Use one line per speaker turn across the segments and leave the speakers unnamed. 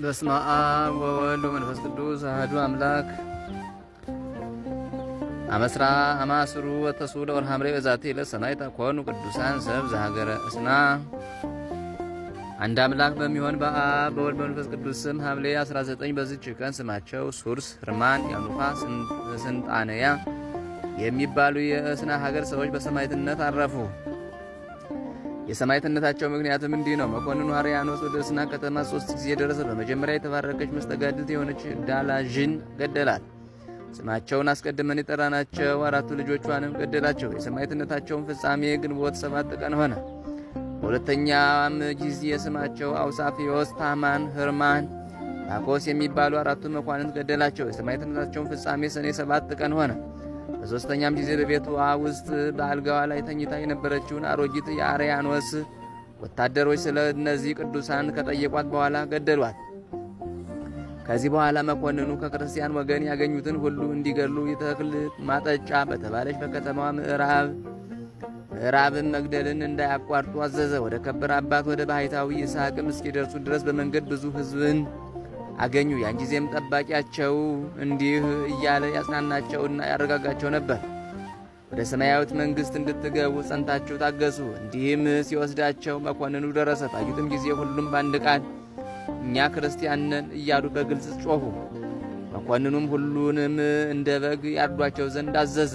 በስመ አብ ወወልድ ወመንፈስ ቅዱስ አሐዱ አምላክ። አመስራ አማስሩ ወተሱ ለወርሃ ሐምሬ በዛቲ ዕለት ሰማዕታት ኮኑ ቅዱሳን ሰብ ዘሀገረ እስና። አንድ አምላክ በሚሆን በአብ በወልድ በመንፈስ ቅዱስ ስም ሐምሌ 19 በዚች ቀን ስማቸው ሱርስ፣ ህርማን፣ ያኑፋ፣ ስንጣንያ የሚባሉ የእስና ሀገር ሰዎች በሰማዕትነት አረፉ። የሰማዕትነታቸው ምክንያትም እንዲህ ነው። መኮንኑ አርያኖስ ወደ እስና ከተማ 3 ጊዜ ደረሰ። በመጀመሪያ የተባረከች መስተጋድልት የሆነች ዳላዥን ገደላት። ስማቸውን አስቀድመን የጠራናቸው 4 ልጆቿንም ገደላቸው። የሰማዕትነታቸውን ፍጻሜ ግንቦት 7 ቀን ሆነ። በሁለተኛም ጊዜ ስማቸው አውሳፊዮስ፣ ታማን፣ ህርማን፣ ታኮስ የሚባሉ 4 መኳንንት ገደላቸው። የሰማዕትነታቸውን ፍጻሜ ሰኔ 7 ቀን ሆነ። በሦስተኛም ጊዜ በቤቷ ውስጥ በአልጋዋ ላይ ተኝታ የነበረችውን አሮጊት የአርያኖስ ወታደሮች ስለ እነዚህ ቅዱሳን ከጠየቋት በኋላ ገደሏት። ከዚህ በኋላ መኮንኑ ከክርስቲያን ወገን ያገኙትን ሁሉ እንዲገድሉ የተክል ማጠጫ በተባለች በከተማዋ ምዕራብን መግደልን እንዳያቋርጡ አዘዘ። ወደ ከበረ አባት ወደ ባሕታዊ ይስሐቅም እስኪደርሱ ድረስ በመንገድ ብዙ ሕዝብን አገኙ። ያን ጊዜም ጠባቂያቸው እንዲህ እያለ ያጽናናቸውና ያረጋጋቸው ነበር። ወደ ሰማያዊት መንግሥት እንድትገቡ ጸንታችሁ ታገሱ። እንዲህም ሲወስዳቸው መኮንኑ ደረሰ። ባዩትም ጊዜ ሁሉም በአንድ ቃል እኛ ክርስቲያን ነን እያሉ በግልጽ ጮኹ። መኮንኑም ሁሉንም እንደ በግ ያርዷቸው ዘንድ አዘዘ።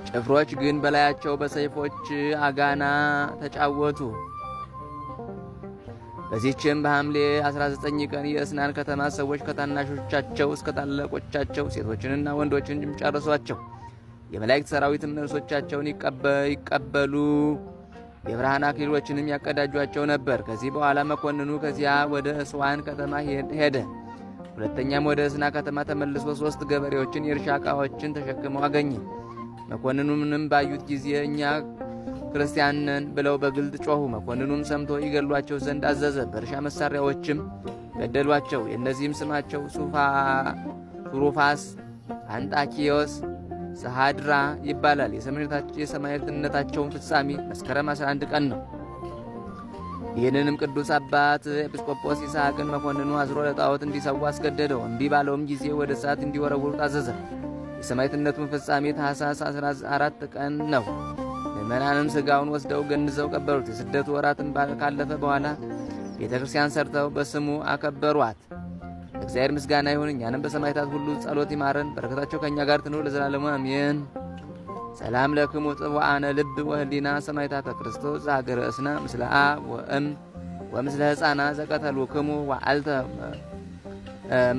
ጭፍሮች ግን በላያቸው በሰይፎች አጋና ተጫወቱ። በዚህችም በሐምሌ 19 ቀን የእስናን ከተማ ሰዎች ከታናሾቻቸው እስከ ታላቆቻቸው ሴቶችንና ወንዶችን ጨረሷቸው። የመላእክት ሰራዊትም ነፍሶቻቸውን ይቀበሉ የብርሃን አክሊሎችንም ያቀዳጇቸው ነበር። ከዚህ በኋላ መኮንኑ ከዚያ ወደ እስዋን ከተማ ሄደ። ሁለተኛም ወደ እስና ከተማ ተመልሶ 3 ገበሬዎችን የእርሻ ዕቃዎችን ተሸክመው አገኘ። መኮንኑንም ባዩት ጊዜ እኛ ክርስቲያን ነን ብለው በግልጥ ጮኹ። መኮንኑም ሰምቶ ይገድሏቸው ዘንድ አዘዘ። በእርሻ መሳሪያዎችም ገደሏቸው። የእነዚህም ስማቸው ሱሩፋስ፣ አንጣኪዮስ፣ ሰሃድራ ይባላል። የሰማዕትነታቸውን ፍጻሜ መስከረም 11 ቀን ነው። ይህንንም ቅዱስ አባት ኤጲስቆጶስ ይስሐቅን መኮንኑ አስሮ ለጣዖት እንዲሰዋ አስገደደው። እምቢ ባለውም ጊዜ ወደ እሳት እንዲወረውሩት አዘዘ። የሰማዕትነቱን ፍጻሜ ታኅሳስ 14 ቀን ነው። ምእመናንም ሥጋውን ወስደው ገንዘው ቀበሩት። የስደቱ ወራትን ካለፈ በኋላ ቤተ ክርስቲያን ሰርተው በስሙ አከበሯት። እግዚአብሔር ምስጋና ይሁን። እኛንም በሰማዕታት ሁሉ ጸሎት ይማረን፣ በረከታቸው ከእኛ ጋር ትኑር ለዘላለሙ አሜን። ሰላም ለክሙ ጽዋአነ ልብ ወህሊና ሰማዕታተ ክርስቶስ ዘሀገረ እስና ምስለ አብ ወእም ወምስለ ሕፃና ዘቀተሉክሙ ወአልተ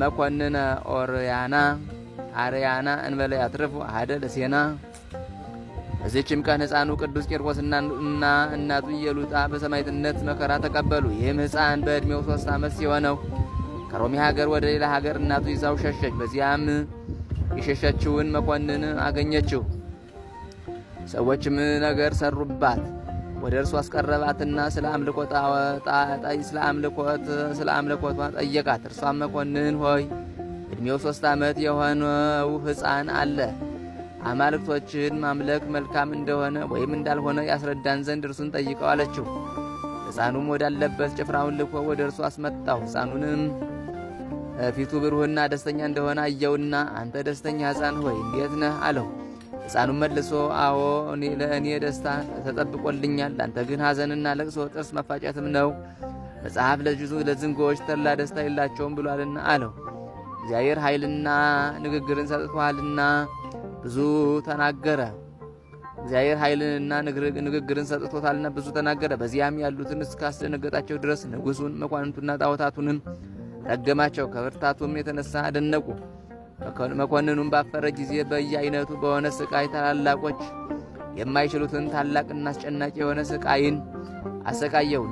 መኮንነ አርያና እንበለ ያትርፉ አሐደ ለሴና። በዚህችም ቀን ሕፃኑ ቅዱስ ቂርቆስና እናቱ ኢየሉጣ በሰማዕትነት መከራ ተቀበሉ። ይህም ሕፃን በዕድሜው 3 ዓመት ሲሆነው ከሮሚ ሀገር ወደ ሌላ ሀገር እናቱ ይዛው ሸሸች። በዚያም የሸሸችውን መኮንን አገኘችው። ሰዎችም ነገር ሰሩባት። ወደ እርሱ አስቀረባትና ስለ አምልኮቷ ጠየቃት። እርሷም መኮንን ሆይ ዕድሜው 3 ዓመት የሆነው ሕፃን አለ። አማልክቶችን ማምለክ መልካም እንደሆነ ወይም እንዳልሆነ ያስረዳን ዘንድ እርሱን ጠይቀው አለችው። ሕፃኑም ወዳለበት ጭፍራውን ልኮ ወደ እርሱ አስመጣው። ሕፃኑንም ፊቱ ብሩህና ደስተኛ እንደሆነ አየውና አንተ ደስተኛ ሕፃን ሆይ እንዴት ነህ አለው። ሕፃኑም መልሶ አዎ ለእኔ ደስታ ተጠብቆልኛል፣ ለአንተ ግን ሐዘንና ለቅሶ ጥርስ መፋጨትም ነው። መጽሐፍ ለዝንጎዎች ተድላ ደስታ የላቸውም ብሏልና አለው። እግዚአብሔር ኃይልና ንግግርን ሰጥቶሃልና ብዙ ተናገረ። እግዚአብሔር ኃይልንና ንግግርን ሰጥቶታልና ብዙ ተናገረ። በዚያም ያሉትን እስካስደነገጣቸው ድረስ ንጉሡን መኳንንቱና ጣዖታቱንም ረገማቸው። ከብርታቱም የተነሳ አደነቁ። መኮንኑም ባፈረ ጊዜ በየአይነቱ በሆነ ስቃይ ታላላቆች የማይችሉትን ታላቅና አስጨናቂ የሆነ ስቃይን አሰቃየው።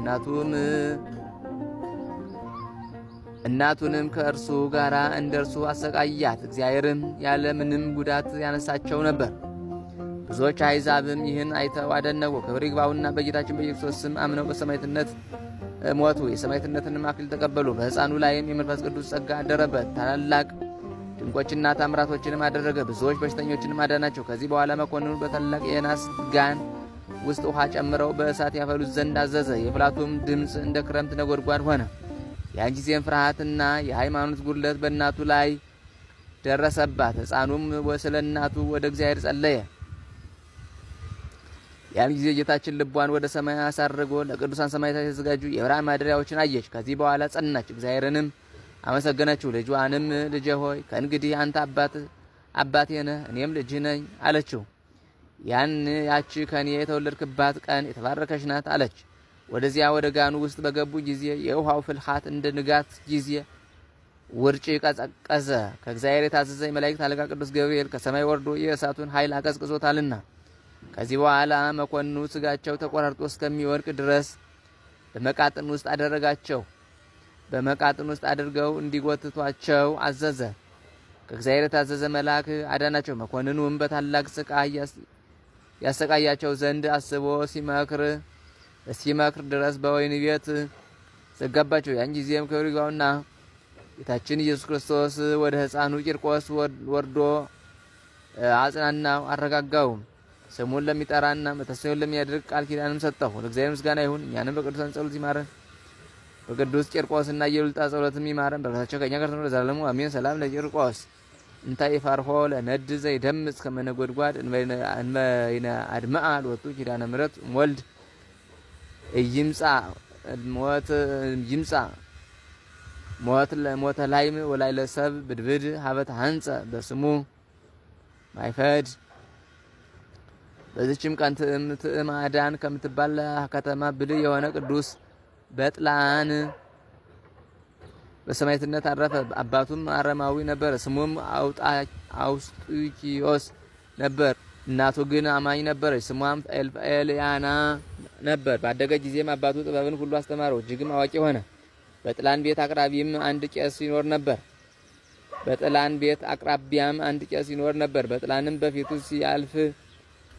እናቱንም ከእርሱ ጋር እንደ እርሱ አሰቃያት። እግዚአብሔርም ያለ ምንም ጉዳት ያነሳቸው ነበር። ብዙዎች አሕዛብም ይህን አይተው አደነቁ። ክብር ይግባውና በጌታችን በኢየሱስ ክርስቶስ ስም አምነው በሰማዕትነት ሞቱ። የሰማዕትነትንም አክሊል ተቀበሉ። በሕፃኑ ላይም የመንፈስ ቅዱስ ጸጋ አደረበት። ታላላቅ ድንቆችና ታምራቶችንም አደረገ። ብዙዎች በሽተኞችንም አዳናቸው። ከዚህ በኋላ መኮንኑ በታላቅ የናስ ጋን ውስጥ ውሃ ጨምረው በእሳት ያፈሉት ዘንድ አዘዘ። የፍላቱም ድምፅ እንደ ክረምት ነጎድጓድ ሆነ። ያን ጊዜም ፍርሃትና የሃይማኖት ጉድለት በእናቱ ላይ ደረሰባት። ሕፃኑም ስለ እናቱ ወደ እግዚአብሔር ጸለየ። ያን ጊዜ ጌታችን ልቧን ወደ ሰማይ አሳርጎ ለቅዱሳን ሰማዕታት የተዘጋጁ የብርሃን ማደሪያዎችን አየች። ከዚህ በኋላ ጸናች፣ እግዚአብሔርንም አመሰገነችው። ልጇንም ልጄ ሆይ ከእንግዲህ አንተ አባቴ ነህ፣ እኔም ልጅህ ነኝ አለችው። ያቺ ከኔ የተወለድክባት ቀን የተባረከች ናት አለች። ወደዚያ ወደ ጋኑ ውስጥ በገቡ ጊዜ የውሃው ፍልሃት እንደ ንጋት ጊዜ ውርጭ ቀዘቀዘ። ከእግዚአብሔር የታዘዘ የመላእክት አለቃ ቅዱስ ገብርኤል ከሰማይ ወርዶ የእሳቱን ኃይል አቀዝቅዞታልና። ከዚህ በኋላ መኮንኑ ስጋቸው ተቆራርጦ እስከሚወድቅ ድረስ በመቃጥን ውስጥ አደረጋቸው። በመቃጥን ውስጥ አድርገው እንዲጎትቷቸው አዘዘ። ከእግዚአብሔር የታዘዘ መልአክ አዳናቸው። መኮንኑም በታላቅ ስቃይ ያሰቃያቸው ዘንድ አስቦ ሲመክር ድረስ በወህኒ ቤት ዘጋባቸው። ያን ጊዜም ክብር ይግባውና ጌታችን ኢየሱስ ክርስቶስ ወደ ሕፃኑ ቂርቆስ ወርዶ አጽናናው፣ አረጋጋው። ስሙን ለሚጠራና መታሰቢያውን ለሚያደርግ ቃል ኪዳንም ሰጠው። ለእግዚአብሔር ምስጋና ይሁን፣ እኛንም በቅዱሳን ጸሎት ይማረን፣ በቅዱስ ቂርቆስና የሉልጣ ጸሎትም ይማረን። በረከታቸው ከእኛ ጋር ትኑር ለዘላለሙ አሜን። ሰላም ለቂርቆስ እንተ ይፈርሆ ለነድ ዘይደምጽ ከመ ነጎድጓድ እንበይነ አድመአ ሎቱ ኪዳነ ምሕረት ወልድ ይምጻ ሞተ ላይም ወላይ ለሰብ ብድብድ ሀበት ሀንጸ በስሙ ማይፈድ። በዚችም ቀን ትዕማዳን ከምትባል ከተማ ብልህ የሆነ ቅዱስ በጥላን በሰማዕትነት አረፈ። አባቱም አረማዊ ነበር፣ ስሙም አውስጡኪዮስ ነበር። እናቱ ግን አማኝ ነበረች፣ ስሟም ኤልያና ነበር። ባደገ ጊዜም አባቱ ጥበብን ሁሉ አስተማረው፣ እጅግም አዋቂ ሆነ። በጥላን ቤት አቅራቢያም አንድ ቄስ ይኖር ነበር። በጥላንም በፊቱ ሲያልፍ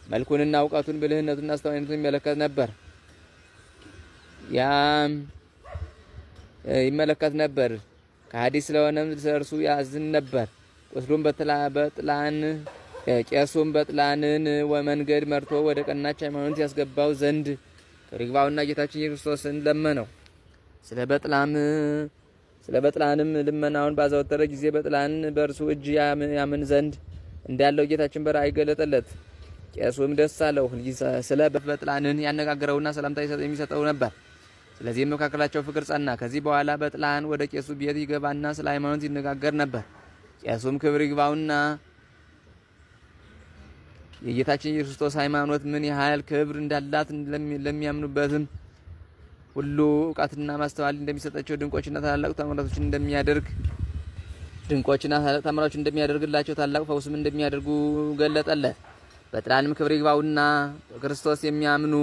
መልኩንና እውቀቱን ብልህነቱንና አስተዋይነቱን ይመለከት ነበር። ከሃዲ ስለሆነም ለእርሱ ያዝን ነበር። ቄሱም በጥላንን ወመንገድ መርቶ ወደ ቀናች ሃይማኖት ያስገባው ዘንድ ከርግባውና ጌታችን ኢየሱስ ክርስቶስን ለመነው። ስለ በጥላንም ልመናውን ባዘወተረ ጊዜ በጥላን በእርሱ እጅ ያምን ዘንድ እንዳለው ጌታችን በራእይ ገለጠለት። ቄሱም ደስ አለው። ስለ በጥላንን ያነጋገረውና ሰላምታ የሚሰጠው ነበር። ስለዚህም መካከላቸው ፍቅር ጸና። ከዚህ በኋላ በጥላን ወደ ቄሱ ቤት ይገባና ስለ ሃይማኖት ይነጋገር ነበር። ቄሱም ክብር ይግባውና የጌታችን ኢየሱስ ክርስቶስ ሃይማኖት ምን ያህል ክብር እንዳላት ለሚያምኑበትም ሁሉ እውቀትና ማስተዋል እንደሚሰጣቸው ድንቆችና ታላላቅ ተአምራቶች እንደሚያደርግላቸው ታላቅ ፈውስም እንደሚያደርጉ ገለጠለት። በጥላንም ክብር ይግባውና በክርስቶስ የሚያምኑ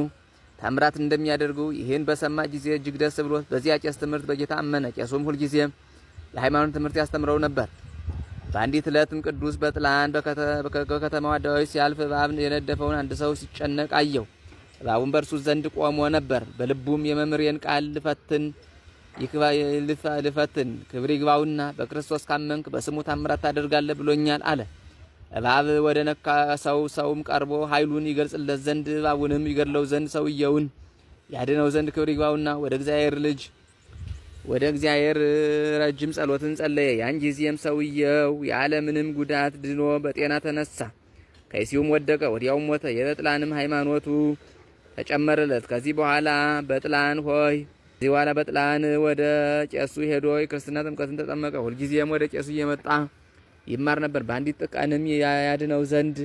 ታምራት እንደሚያደርጉ ይህን በሰማ ጊዜ እጅግ ደስ ብሎት በዚያ ቄስ ትምህርት በጌታ አመነ። ቄሱም ሁልጊዜ የሃይማኖት ትምህርት ያስተምረው ነበር። በአንዲት ዕለትም ቅዱስ በጥላን በከተማው አደባባይ ሲያልፍ እባብ የነደፈውን አንድ ሰው ሲጨነቅ አየው። እባቡም በእርሱ ዘንድ ቆሞ ነበር። በልቡም የመምህሬን ቃል ልፈትን ክብር ይግባውና በክርስቶስ ካመንክ በስሙ ታምራት ታደርጋለህ ብሎኛል አለ። እባብ ወደ ነካ ሰውም ቀርቦ ኃይሉን ይገልጽለት ዘንድ እባቡንም ይገድለው ዘንድ ሰውየውን ያድነው ዘንድ ክብር ይግባውና ወደ እግዚአብሔር ረጅም ጸሎትን ጸለየ። ያን ጊዜም ሰውየው ያለምንም ጉዳት ድኖ በጤና ተነሳ። ከይሲውም ወደቀ፣ ወዲያውም ሞተ። የበጥላንም ሃይማኖቱ ተጨመረለት። ከዚህ በኋላ በጥላን ወደ ቄሱ ሄዶ የክርስትና ጥምቀትን ተጠመቀ። ሁልጊዜም ወደ ቄሱ እየመጣ ይማር ነበር። በአንዲት ቀንም ያድነው ዘንድ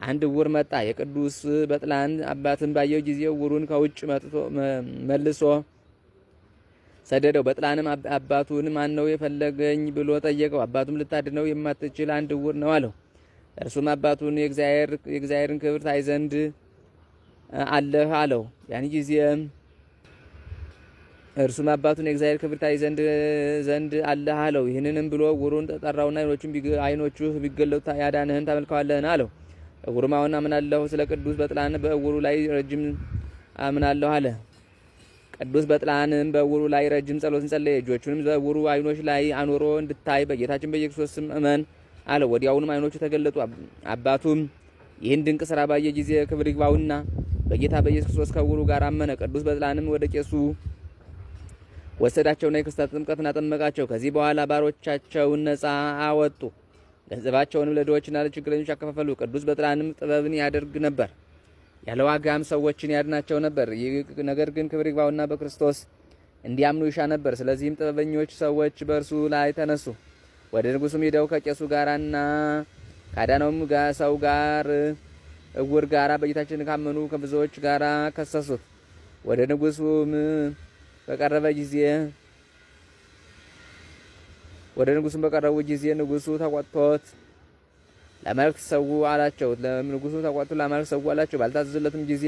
አንድ ዕውር መጣ። የቅዱስ በጥላን አባትን ባየው ጊዜ ዕውሩን ከውጭ መልሶ ሰደደው። በጥላንም አባቱን ማን ነው የፈለገኝ ብሎ ጠየቀው። አባቱም ልታድነው የማትችል አንድ ዕውር ነው አለው። እርሱም አባቱን የእግዚአብሔርን ክብር ታይ ዘንድ አለህ አለው። ያን ጊዜም እርሱም አባቱን የእግዚአብሔር ክብር ታይ ዘንድ አለህ አለው። ይህንንም ብሎ ዕውሩን ጠራውና አይኖቹ ቢገለጡ ያዳንህን ታመልከዋለህን አለው። ዕውሩም አዎን አምናለሁ፣ ስለ ቅዱስ በጥላን በዕውሩ ላይ ረጅም አምናለሁ አለ። ቅዱስ በጥላንም በዕውሩ ላይ ረጅም ጸሎትን ጸለየ። እጆቹንም በዕውሩ አይኖች ላይ አኑሮ እንድታይ በጌታችን በኢየሱስ ክርስቶስ ስም እመን አለው። ወዲያውኑም አይኖቹ ተገለጡ። አባቱም ይህን ድንቅ ስራ ባየ ጊዜ ክብር ይግባውና በጌታ በኢየሱስ ክርስቶስ ከዕውሩ ጋር አመነ። ቅዱስ በጥላንም ወደ ቄሱ ወሰዳቸውና የክርስቶስ ጥምቀትን አጠመቃቸው። ከዚህ በኋላ ባሮቻቸውን ነፃ አወጡ። ገንዘባቸውንም ለድሆችና ለችግረኞች አከፋፈሉ። ቅዱስ በጥላንም ጥበብን ያደርግ ነበር፣ ያለ ዋጋም ሰዎችን ያድናቸው ነበር። ነገር ግን ክብር ይግባውና በክርስቶስ እንዲያምኑ ይሻ ነበር። ስለዚህም ጥበበኞች ሰዎች በእርሱ ላይ ተነሱ። ወደ ንጉሱም ሄደው ከቄሱ ጋራና ካዳነውም ሰው ጋር እውር ጋራ በጌታችን ካመኑ ከብዙዎች ጋራ ከሰሱት። ወደ ንጉሱም በቀረቡ ጊዜ ንጉሱ ተቆጥቶት ለአማልክት ሰው አላቸው። ባልታዘዙለትም ጊዜ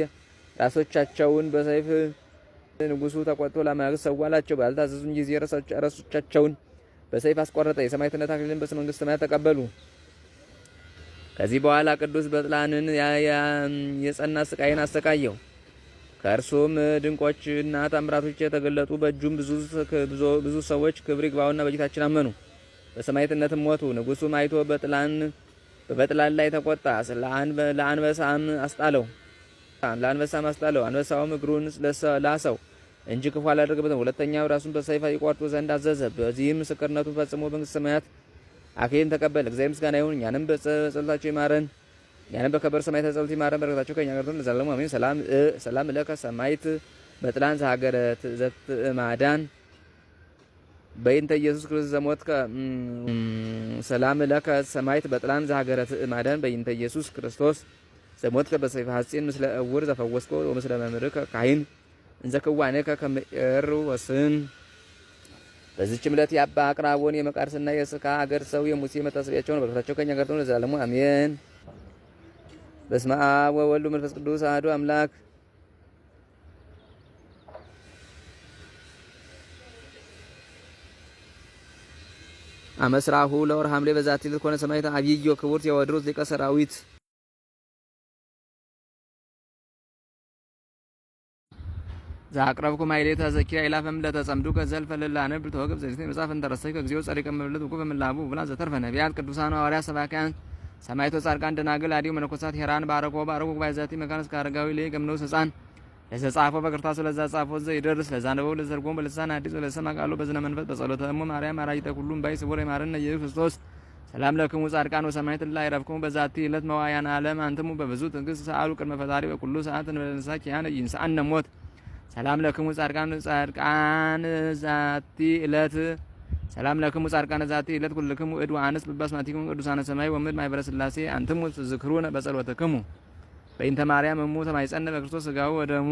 ራሶቻቸውን በሰይፍ ራሶቻቸውን በሰይፍ አስቆረጠ። የሰማዕትነት አክሊልን በስመ መንግሥተ ሰማያት ተቀበሉ። ከዚህ በኋላ ቅዱስ በጥላንን የጸና ስቃይን አሰቃየው። ከእርሱም ድንቆችና ታምራቶች የተገለጡ፣ በእጁም ብዙ ሰዎች ክብር ይግባውና በጌታችን አመኑ፣ በሰማዕትነትም ሞቱ። ንጉሱም አይቶ በበጥላን ላይ ተቆጣ፣ ለአንበሳም አስጣለው። አንበሳውም እግሩን ላሰው እንጂ ክፉ አላደረገበትም። ሁለተኛው ራሱን በሰይፍ ይቆርጡ ዘንድ አዘዘ። በዚህም ምስክርነቱን ፈጽሞ መንግሥተ ሰማያት አክሊልን ተቀበለ። እግዚአብሔር ምስጋና ይሁን፣ እኛንም በጸሎታቸው ይማረን፣ እኛንም በከበረ ሰማዕታት ጸሎት ይማረን፣ በረከታቸው ከእኛ ጋር ትሁን ለዘላለሙ አሜን። ሰላም ለከ ሰማዕት በጥላን ዘሀገረ ዘትዕማዳን በእንተ ኢየሱስ ክርስቶስ ዘሞትከ። ሰላም ለከ ሰማዕት በጥላን ዘሀገረ ትዕማዳን በእንተ ኢየሱስ ክርስቶስ ዘሞትከ በሰይፈ ሐጺን ምስለ እውር ዘፈወስኮ ወምስለ መምህርከ ካህን እንዘ ክዋኔከ ከመ ኤር ወስን። በዚህች ዕለት የአባ አቅራቦን የመቃርስና የስካ አገር ሰው የሙሴ መታሰቢያቸው ነው። በረከታቸው ከእኛ ጋር ትሁን ለዘላለሙ አሜን። በስመ አብ ወወልድ ወመንፈስ ቅዱስ አሐዱ አምላክ። አመስራሁ ለወርኃ ሐምሌ በዛቲ ዕለት ኮነ ሰማዕት አብይዮ ክቡር ቴዎድሮስ ሊቀ ሰራዊት። ዛቅረብኩ ማይሌታ ዘኪራ ኢላፈም ለተጸምዱ ከዘልፈ ለላነብ ተወግብ ዘሪት መጻፍ እንተረሰይ ከግዚኦ ጸሪቀ መብለት ወቁ በመላቡ ብላ ዘተርፈ ነቢያት ቅዱሳን ሐዋርያት ሰባክያን ሰማዕታት ጻድቃን ደናግል አዲው መነኮሳት ሄራን ባረኮ ባይዛቲ መካነስ ካረጋዊ ላይ ገምነው ሕፃን ለተጻፈው በቅርታሱ ለዛ ጻፈው ይደርስ ለዛ ነው ለዘርጎም በልሳን አዲስ ለሰማ ቃሉ በዝነ መንፈስ በጸሎተ እሙ ማርያም አራጅተ ሁሉም ባይ ስቡር ይማረን ኢየሱስ ክርስቶስ። ሰላም ለክሙ ጻድቃን ወሰማዕታት ላይ ረፍኩም በዛቲ ዕለት መዋያን ዓለም አንተሙ በብዙ ትዕግስት ሰአሉ ቅድመ ፈጣሪ በኩሉ ሰዓት እንበለንሳኪ ያን ይንሳአነ ሞት። ሰላም ለክሙ ጻድቃን ዛቲ ዕለት ሰላም ለክሙ ጻድቃን ዛቲ ዕለት ኩልክሙ እድ ወአንስ በባስማቲኩም ቅዱሳነ ሰማይ ወምድር ማኅበረ ሥላሴ አንትሙ ትዝክሩነ በጸሎተክሙ በእንተ ማርያም እሙ ተማይጸነ በክርስቶስ ሥጋው ወደሙ።